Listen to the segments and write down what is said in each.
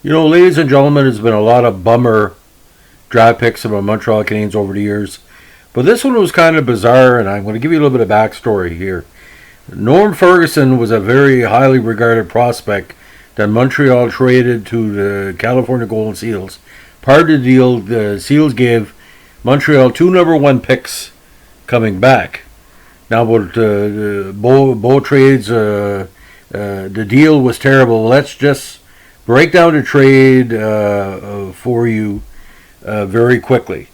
Ladies and gentlemen, there's been a lot of bummer draft picks from the Montreal Canadiens over the years. But this one was kind of bizarre, and I'm going to give you a little bit of backstory here. Norm Ferguson was a very highly regarded prospect that Montreal traded to the California Golden Seals. Part of the deal, the Seals gave Montreal two number one picks coming back. Now, with both trades, the deal was terrible. Let's just break down the trade for you very quickly.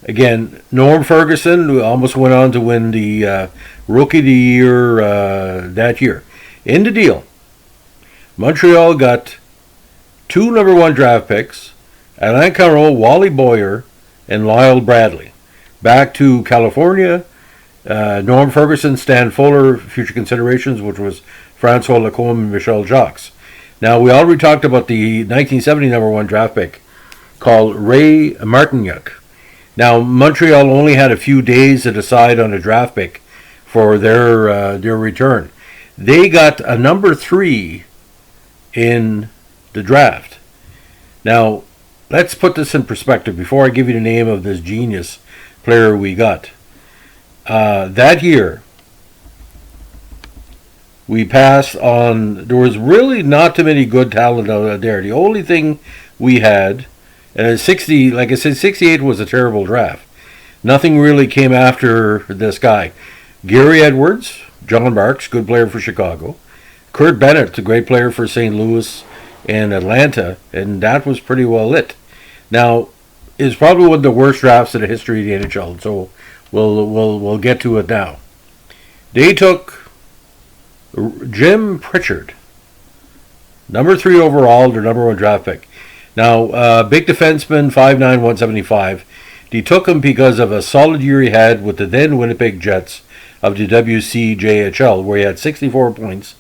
Again, Norm Ferguson almost went on to win the Rookie of the Year that year. In the deal, Montreal got two number one draft picks, Alain Carreau, Wally Boyer, and Lyle Bradley. Back to California, Norm Ferguson, Stan Fuller, future considerations, which was Francois Lacombe and Michel Jacques. Now, we already talked about the 1970 number one draft pick called Ray Martignac. Now, Montreal only had a few days to decide on a draft pick for their return. They got a number 3 in the draft. Now, let's put this in perspective before I give you the name of this genius player we got. That year, we passed on. There was really not too many good talent out there. The only thing we had, and 60, like I said, 68 was a terrible draft. Nothing really came after this guy. Gary Edwards, John Marks, good player for Chicago. Kurt Bennett, a great player for St. Louis and Atlanta, and that was pretty well lit. Now, it's probably one of the worst drafts in the history of the NHL, so we'll get to it now. They took Jim Pritchard, number 3 overall, their number 1 draft pick. Now, big defenseman, 5'9", 175. They took him because of a solid year he had with the then Winnipeg Jets of the WCJHL, where he had 64 points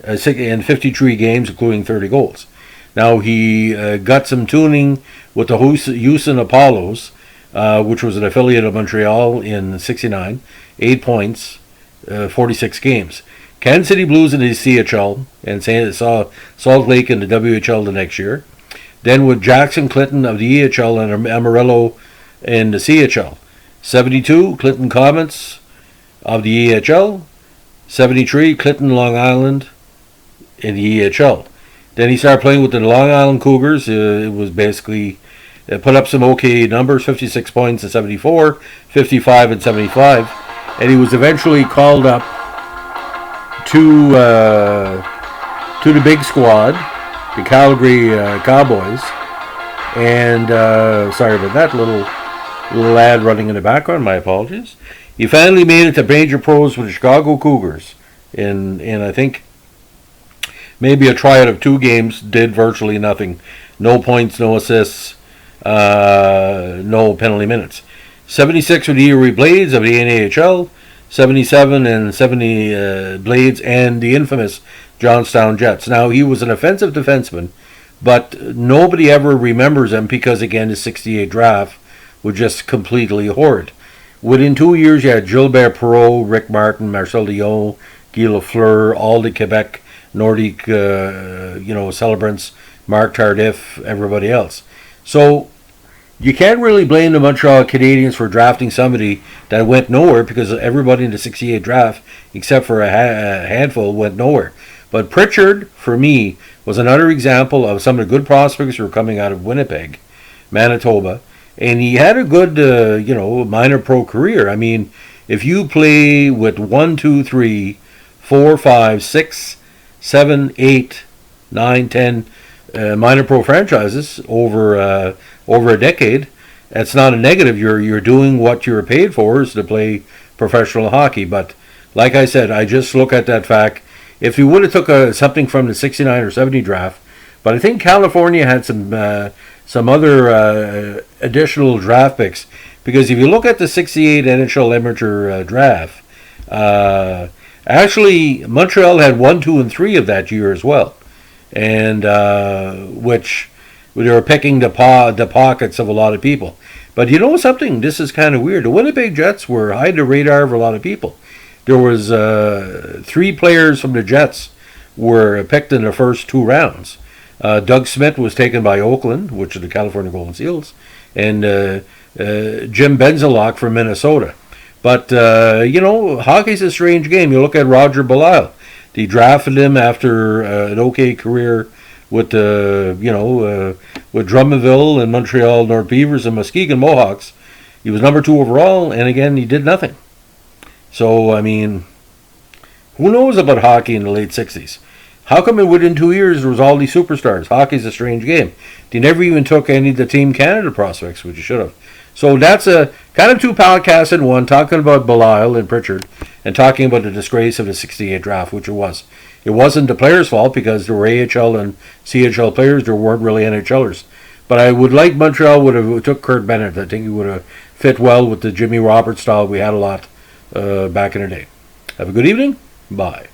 in 53 games, including 30 goals. Now, he got some tuning with the Houston Apollos, which was an affiliate of Montreal in 69, 8 points, 46 games. Kansas City Blues in the CHL, and Salt Lake in the WHL the next year. Then with Jackson Clinton of the EHL and Amarillo in the CHL. 72, Clinton Comets of the EHL. 73, Clinton Long Island in the EHL. Then he started playing with the Long Island Cougars. It was basically put up some okay numbers, 56 points in 74, 55 and 75. And he was eventually called up to the big squad, the Calgary Cowboys, and sorry about that little ad running in the background. My apologies. He finally made it to major pros with the Chicago Cougars, in I think maybe a tryout of 2 games. Did virtually nothing, no points, no assists, no penalty minutes. 76 with the Erie Blades of the NHL. 77 and 70 Blades, and the infamous Johnstown Jets. Now, he was an offensive defenseman, but nobody ever remembers him because, again, the 68 draft was just completely horrid. Within 2 years, you had Gilbert Perreault, Rick Martin, Marcel Dion, Guy Lafleur, all the Quebec, Nordique, celebrants, Marc Tardif, everybody else. So, you can't really blame the Montreal Canadiens for drafting somebody that went nowhere, because everybody in the 68 draft, except for a handful, went nowhere. But Pritchard, for me, was another example of some of the good prospects who were coming out of Winnipeg, Manitoba, and he had a good, minor pro career. I mean, if you play with 1, 2, 3, 4, 5, 6, 7, 8, 9, 10 minor pro franchises over a decade, that's not a negative. You're doing what you're paid for, is to play professional hockey. But like I said, I just look at that fact. If you would have took something from the 69 or 70 draft, but I think California had some other additional draft picks, because if you look at the 68 NHL amateur draft, actually Montreal had 1, 2, and 3 of that year as well, and which they were picking the pockets of a lot of people. But you know something? This is kind of weird. The Winnipeg Jets were high the radar of a lot of people. There was 3 players from the Jets were picked in the first 2 rounds. Doug Smith was taken by Oakland, which is the California Golden Seals, and Jim Benzelock from Minnesota. But, hockey's a strange game. You look at Roger Belisle. They drafted him after an okay career with, with Drummondville and Montreal North Beavers and Muskegon Mohawks. He was number 2 overall, and again, he did nothing. So, I mean, who knows about hockey in the late 60s? How come within 2 years there was all these superstars? Hockey's a strange game. They never even took any of the Team Canada prospects, which you should have. So that's a kind of 2 podcasts in one, talking about Belisle and Pritchard, and talking about the disgrace of the 68 draft, which it was. It wasn't the players' fault because there were AHL and CHL players. There weren't really NHLers. But I would like Montreal would have took Kurt Bennett. I think he would have fit well with the Jimmy Roberts style we had a lot back in the day. Have a good evening. Bye.